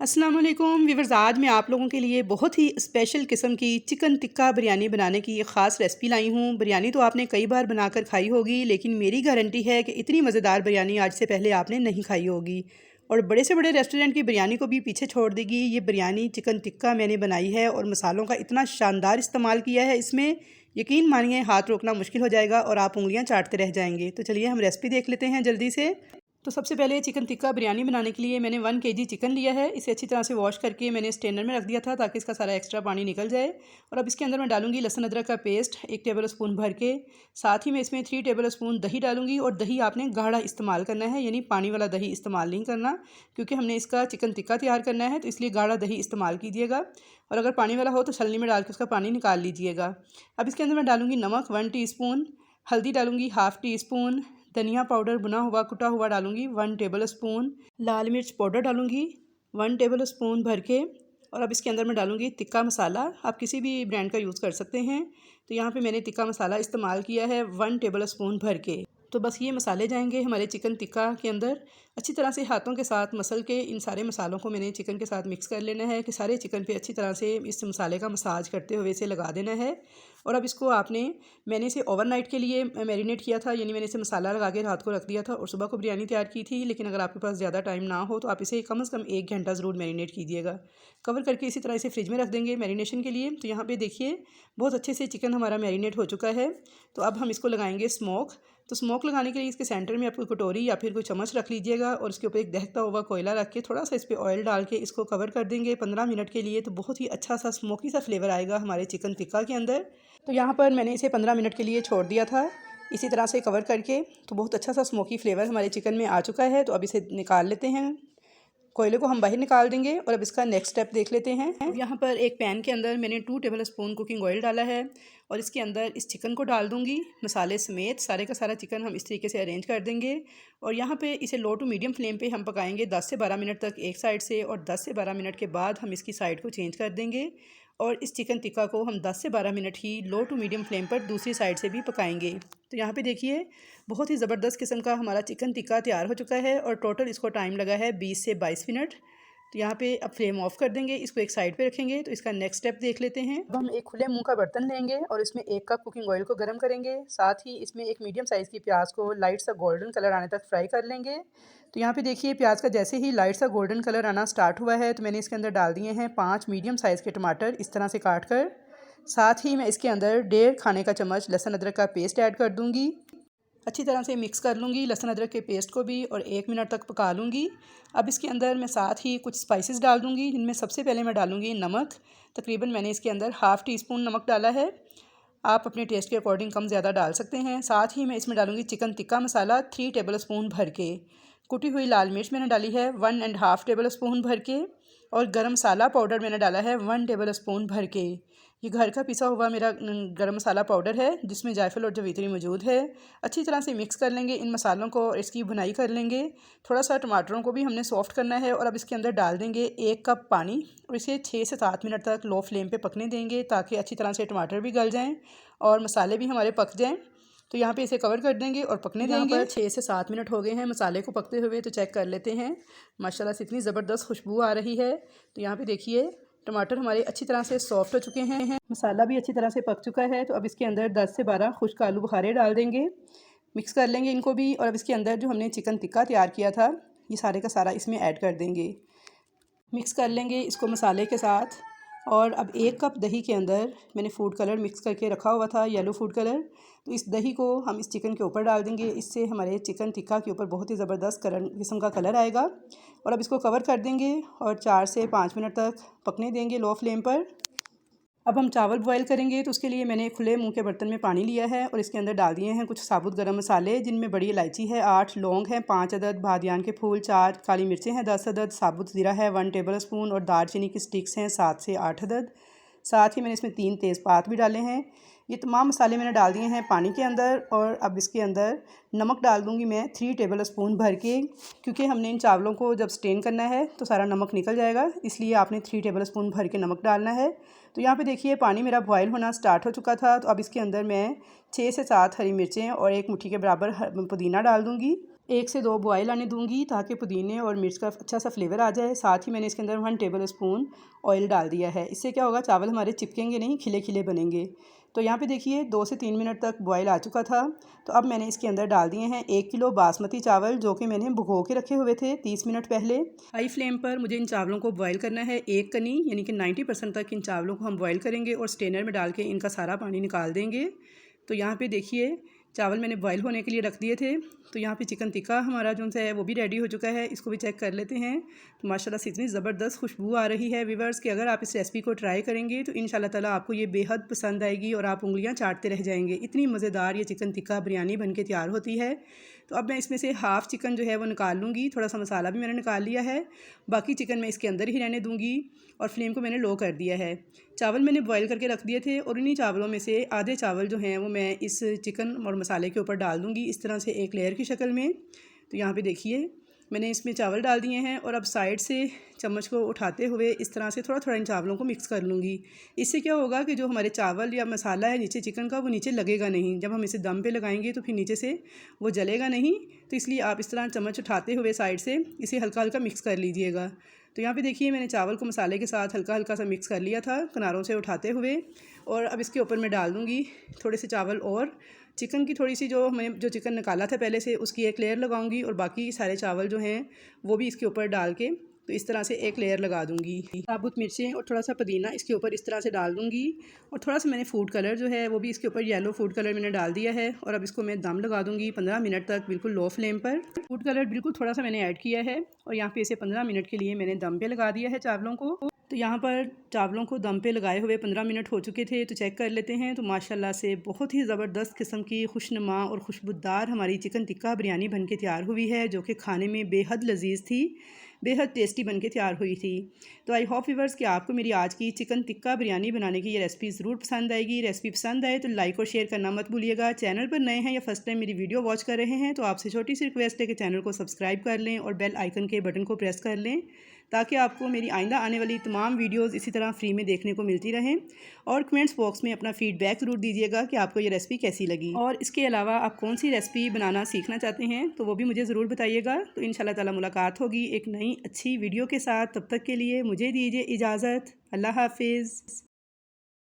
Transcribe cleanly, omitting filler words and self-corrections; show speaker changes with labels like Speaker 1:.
Speaker 1: अस्सलाम वालेकुम व्यूअर्स, आज मैं आप लोगों के लिए बहुत ही स्पेशल किस्म की चिकन टिक्का बिरयानी बनाने की एक ख़ास रेसिपी लाई हूँ। बिरयानी तो आपने कई बार बनाकर खाई होगी, लेकिन मेरी गारंटी है कि इतनी मज़ेदार बिरयानी आज से पहले आपने नहीं खाई होगी और बड़े से बड़े रेस्टोरेंट की बिरयानी को भी पीछे छोड़ देगी। ये बिरयानी चिकन टिक्का मैंने बनाई है और मसालों का इतना शानदार इस्तेमाल किया है इसमें, यकीन मानिए हाथ रोकना मुश्किल हो जाएगा और आप उंगलियाँ चाटते रह जाएंगे। तो चलिए हम रेसिपी देख लेते हैं जल्दी से। तो सबसे पहले चिकन टिक्का बिरयानी बनाने के लिए मैंने 1 केजी चिकन लिया है। इसे अच्छी तरह से वॉश करके मैंने स्ट्रेनर में रख दिया था ताकि इसका सारा एक्स्ट्रा पानी निकल जाए। और अब इसके अंदर मैं डालूंगी लहसुन अदरक का पेस्ट 1 टेबल स्पून भर के। साथ ही मैं इसमें 3 टेबल स्पून दही डालूंगी और दही आपने गाढ़ा इस्तेमाल करना है, यानी पानी वाला दही इस्तेमाल नहीं करना, क्योंकि हमने इसका चिकन टिक्का तैयार करना है, तो इसलिए गाढ़ा दही इस्तेमाल कीजिएगा। और अगर पानी वाला हो तो छलनी में डाल के उसका पानी निकाल लीजिएगा। अब इसके अंदर मैं डालूंगी नमक 1 टीस्पून, हल्दी डालूंगी 1/2 टीस्पून, धनिया पाउडर भुना हुआ कुटा हुआ डालूंगी 1 टेबल स्पून, लाल मिर्च पाउडर डालूंगी 1 टेबल स्पून भर के। और अब इसके अंदर मैं डालूंगी टिक्का मसाला, आप किसी भी ब्रांड का यूज़ कर सकते हैं। तो यहाँ पे मैंने टिक्का मसाला इस्तेमाल किया है 1 टेबल स्पून भर के। तो बस ये मसाले जाएंगे हमारे चिकन टिक्का के अंदर। अच्छी तरह से हाथों के साथ मसल के इन सारे मसालों को मैंने चिकन के साथ मिक्स कर लेना है कि सारे चिकन पे अच्छी तरह से इस मसाले का मसाज करते हुए इसे लगा देना है। और अब इसको मैंने इसे ओवरनाइट के लिए मैरिनेट किया था, यानी मैंने इसे मसाला लगा के रात को रख दिया था और सुबह को बिरयानी तैयार की थी। लेकिन अगर आपके पास ज़्यादा टाइम ना हो तो आप इसे कम से कम 1 घंटा ज़रूर मैरिनेट कीजिएगा। कवर करके इसी तरह इसे फ्रिज में रख देंगे मैरिनेशन के लिए। तो यहाँ पे देखिए बहुत अच्छे से चिकन हमारा मैरिनेट हो चुका है। तो अब हम इसको लगाएंगे स्मोक। तो स्मोक लगाने के लिए इसके सेंटर में आप कोई कटोरी या फिर कोई चम्मच रख लीजिएगा और इसके ऊपर एक दहकता हुआ कोयला रख के थोड़ा सा इस पर ऑयल डाल के इसको कवर कर देंगे 15 मिनट के लिए। तो बहुत ही अच्छा सा स्मोकी सा फ्लेवर आएगा हमारे चिकन टिक्का के अंदर। तो यहाँ पर मैंने इसे 15 मिनट के लिए छोड़ दिया था इसी तरह से कवर करके। तो बहुत अच्छा सा स्मोकी फ्लेवर हमारे चिकन में आ चुका है। तो अब इसे निकाल लेते हैं, कोयले को हम बाहर निकाल देंगे और अब इसका नेक्स्ट स्टेप देख लेते हैं। अब यहाँ पर एक पैन के अंदर मैंने 2 टेबल स्पून कुकिंग ऑयल डाला है और इसके अंदर इस चिकन को डाल दूँगी मसाले समेत। सारे का सारा चिकन हम इस तरीके से अरेंज कर देंगे और यहाँ पे इसे लो टू मीडियम फ्लेम पे हम पकाएंगे 10 से 12 मिनट तक एक साइड से, और 10 से 12 मिनट के बाद हम इसकी साइड को चेंज कर देंगे और इस चिकन टिक्का को हम 10 से 12 मिनट ही लो टू मीडियम फ्लेम पर दूसरी साइड से भी पकाएंगे। तो यहाँ पे देखिए बहुत ही ज़बरदस्त किस्म का हमारा चिकन टिक्का तैयार हो चुका है और टोटल इसको टाइम लगा है 20 से 22 मिनट। तो यहाँ पे अब फ्लेम ऑफ कर देंगे, इसको एक साइड पे रखेंगे। तो इसका नेक्स्ट स्टेप देख लेते हैं। अब हम एक खुले मुंह का बर्तन लेंगे और इसमें 1 कप कुकिंग ऑयल को गर्म करेंगे। साथ ही इसमें एक मीडियम साइज़ की प्याज को लाइट सा गोल्डन कलर आने तक फ्राई कर लेंगे। तो यहाँ पे देखिए प्याज का जैसे ही लाइट सा गोल्डन कलर आना स्टार्ट हुआ है तो मैंने इसके अंदर डाल दिए हैं 5 मीडियम साइज़ के टमाटर इस तरह से काट कर। साथ ही मैं इसके अंदर 1.5 खाने का चम्मच लहसुन अदरक का पेस्ट ऐड कर दूँगी। अच्छी तरह से मिक्स कर लूँगी लहसुन अदरक के पेस्ट को भी और 1 मिनट तक पका लूँगी। अब इसके अंदर मैं साथ ही कुछ स्पाइसेस डाल दूँगी, जिनमें सबसे पहले मैं डालूँगी नमक। तकरीबन मैंने इसके अंदर 1/2 टीस्पून नमक डाला है, आप अपने टेस्ट के अकॉर्डिंग कम ज़्यादा डाल सकते हैं। साथ ही मैं इसमें डालूँगी chicken tikka masala 3 table spoon भर के। कुटी हुई लाल मिर्च मैंने डाली है 1.5 टेबल स्पून भर के और गरम मसाला पाउडर मैंने डाला है 1 टेबल स्पून भर के। ये घर का पिसा हुआ मेरा गरम मसाला पाउडर है जिसमें जायफल और जवित्री मौजूद है। अच्छी तरह से मिक्स कर लेंगे इन मसालों को और इसकी भुनाई कर लेंगे। थोड़ा सा टमाटरों को भी हमने सॉफ्ट करना है और अब इसके अंदर डाल देंगे 1 कप पानी और इसे 6 से 7 मिनट तक लो फ्लेम पे पकने देंगे ताकि अच्छी तरह से टमाटर भी गल जाएँ और मसाले भी हमारे पक जाएँ। तो यहाँ पे इसे कवर कर देंगे और पकने देंगे। यहाँ पर 6 से 7 मिनट हो गए हैं मसाले को पकते हुए, तो चेक कर लेते हैं। माशाल्लाह से इतनी ज़बरदस्त खुशबू आ रही है। तो यहाँ पे देखिए टमाटर हमारे अच्छी तरह से सॉफ्ट हो चुके हैं, मसाला भी अच्छी तरह से पक चुका है। तो अब इसके अंदर 10 से 12 खुश्क आलू बुखारे डाल देंगे, मिक्स कर लेंगे इनको भी। और अब इसके अंदर जो हमने चिकन टिक्का तैयार किया था ये सारे का सारा इसमें ऐड कर देंगे, मिक्स कर लेंगे इसको मसाले के साथ। और अब 1 कप दही के अंदर मैंने फूड कलर मिक्स करके रखा हुआ था, येलो फूड कलर। तो इस दही को हम इस चिकन के ऊपर डाल देंगे, इससे हमारे चिकन टिक्का के ऊपर बहुत ही ज़बरदस्त किस्म का कलर आएगा। और अब इसको कवर कर देंगे और 4 से 5 मिनट तक पकने देंगे लो फ्लेम पर। अब हम चावल बॉयल करेंगे तो उसके लिए मैंने खुले मुंह के बर्तन में पानी लिया है और इसके अंदर डाल दिए हैं कुछ साबुत गरम मसाले, जिनमें बड़ी इलायची है 8, लौंग हैं 5 अदद, बादियान के फूल 4, काली मिर्चें हैं 10 अदद, साबुत ज़ीरा है 1 टेबल स्पून और दालचीनी की स्टिक्स हैं 7 से 8 अदद। साथ ही मैंने इसमें 3 तेज़पात भी डाले हैं। ये तमाम मसाले मैंने डाल दिए हैं पानी के अंदर। और अब इसके अंदर नमक डाल दूँगी मैं 3 टेबल स्पून भर के, क्योंकि हमने इन चावलों को जब स्टेन करना है तो सारा नमक निकल जाएगा, इसलिए आपने 3 टेबल स्पून भर के नमक डालना है। तो यहाँ पे देखिए पानी मेरा बॉयल होना स्टार्ट हो चुका था। तो अब इसके अंदर मैं 6 से 7 हरी मिर्चें और 1 मुट्ठी के बराबर पुदीना डाल दूँगी। 1 से 2 बॉयल आने दूंगी ताकि पुदीने और मिर्च का अच्छा सा फ्लेवर आ जाए। साथ ही मैंने इसके अंदर 1 टेबल स्पून ऑयल डाल दिया है। इससे क्या होगा, चावल हमारे चिपकेंगे नहीं, खिले खिले बनेंगे। तो यहाँ पे देखिए 2 से 3 मिनट तक बॉयल आ चुका था। तो अब मैंने इसके अंदर डाल दिए हैं 1 किलो बासमती चावल, जो कि मैंने भिगो के रखे हुए थे 30 मिनट पहले। हाई फ्लेम पर मुझे इन चावलों को बॉयल करना है, एक कनी यानी कि 90% तक इन चावलों को हम बॉयल करेंगे और स्ट्रेनर में डाल के इनका सारा पानी निकाल देंगे। तो यहाँ पे देखिए चावल मैंने बॉयल होने के लिए रख दिए थे। तो यहाँ पे चिकन टिक्का हमारा जो है वो भी रेडी हो चुका है। इसको भी चेक कर लेते हैं। तो माशाल्लाह से इतनी ज़बरदस्त खुशबू आ रही है व्यूअर्स कि अगर आप इस रेसिपी को ट्राई करेंगे तो इंशाल्लाह ताला आपको ये बेहद पसंद आएगी और आप उंगलियां चाटते रह जाएंगे। इतनी मज़ेदार ये चिकन टिक्का बिरयानी बन के तैयार होती है। तो अब मैं इसमें से हाफ़ चिकन जो है वो निकाल लूँगी। थोड़ा सा मसाला भी मैंने निकाल लिया है, बाकी चिकन मैं इसके अंदर ही रहने दूँगी और फ्लेम को मैंने लो कर दिया है। चावल मैंने बॉयल करके रख दिए थे और इन्हीं चावलों में से आधे चावल जो हैं वो मैं इस चिकन और मसाले के ऊपर डाल दूँगी, इस तरह से एक लेयर की शक्ल में। तो यहाँ पे देखिए मैंने इसमें चावल डाल दिए हैं और अब साइड से चम्मच को उठाते हुए इस तरह से थोड़ा थोड़ा इन चावलों को मिक्स कर लूँगी। इससे क्या होगा कि जो हमारे चावल या मसाला है नीचे चिकन का, वो नीचे लगेगा नहीं। जब हम इसे दम पे लगाएंगे तो फिर नीचे से वो जलेगा नहीं। तो इसलिए आप इस तरह चम्मच उठाते हुए साइड से इसे हल्का हल्का मिक्स कर लीजिएगा। तो यहाँ पे देखिए मैंने चावल को मसाले के साथ हल्का हल्का सा मिक्स कर लिया था किनारों से उठाते हुए। और अब इसके ऊपर मैं डाल दूँगी थोड़े से चावल और चिकन की थोड़ी सी जो चिकन निकाला था पहले से उसकी एक लेयर लगाऊंगी और बाकी सारे चावल जो हैं वो भी इसके ऊपर डाल के तो इस तरह से एक लेयर लगा दूंगी। साबुत मिर्चें और थोड़ा सा पुदीना इसके ऊपर इस तरह से डाल दूंगी और थोड़ा सा मैंने फूड कलर जो है वो भी इसके ऊपर येलो फूड कलर मैंने डाल दिया है। और अब इसको मैं दम लगा दूंगी 15 मिनट तक बिल्कुल लो फ्लेम पर। फूड कलर बिल्कुल थोड़ा सा मैंने ऐड किया है और यहाँ पे इसे 15 मिनट के लिए मैंने दम पे लगा दिया है चावलों को। तो यहाँ पर चावलों को दम पे लगाए हुए 15 मिनट हो चुके थे। तो चेक कर लेते हैं। तो माशाल्लाह से बहुत ही ज़बरदस्त किस्म की खुशनुमा और खुशबूदार हमारी चिकन टिक्का बिरयानी बन के तैयार हुई है, जो कि खाने में बेहद लजीज थी, बेहद टेस्टी बन के तैयार हुई थी। तो आई होप व्यूअर्स कि आपको मेरी आज की चिकन टिक्का बिरयानी बनाने की ये रेसिपी ज़रूर पसंद आएगी। रेसिपी पसंद आए तो लाइक और शेयर करना मत भूलिएगा। चैनल पर नए हैं या फर्स्ट टाइम मेरी वीडियो वॉच कर रहे हैं तो आपसे छोटी सी रिक्वेस्ट है कि चैनल को सब्सक्राइब कर लें और बेल आइकन के बटन को प्रेस कर लें ताकि आपको मेरी आइंदा आने वाली तमाम वीडियोस इसी तरह फ्री में देखने को मिलती रहें। और कमेंट्स बॉक्स में अपना फीडबैक ज़रूर दीजिएगा कि आपको ये रेसिपी कैसी लगी। और इसके अलावा आप कौन सी रेसिपी बनाना सीखना चाहते हैं तो वो भी मुझे ज़रूर बताइएगा। तो इंशाल्लाह ताला मुलाकात होगी एक नई अच्छी वीडियो के साथ। तब तक के लिए मुझे दीजिए इजाज़त। अल्लाह हाफिज़।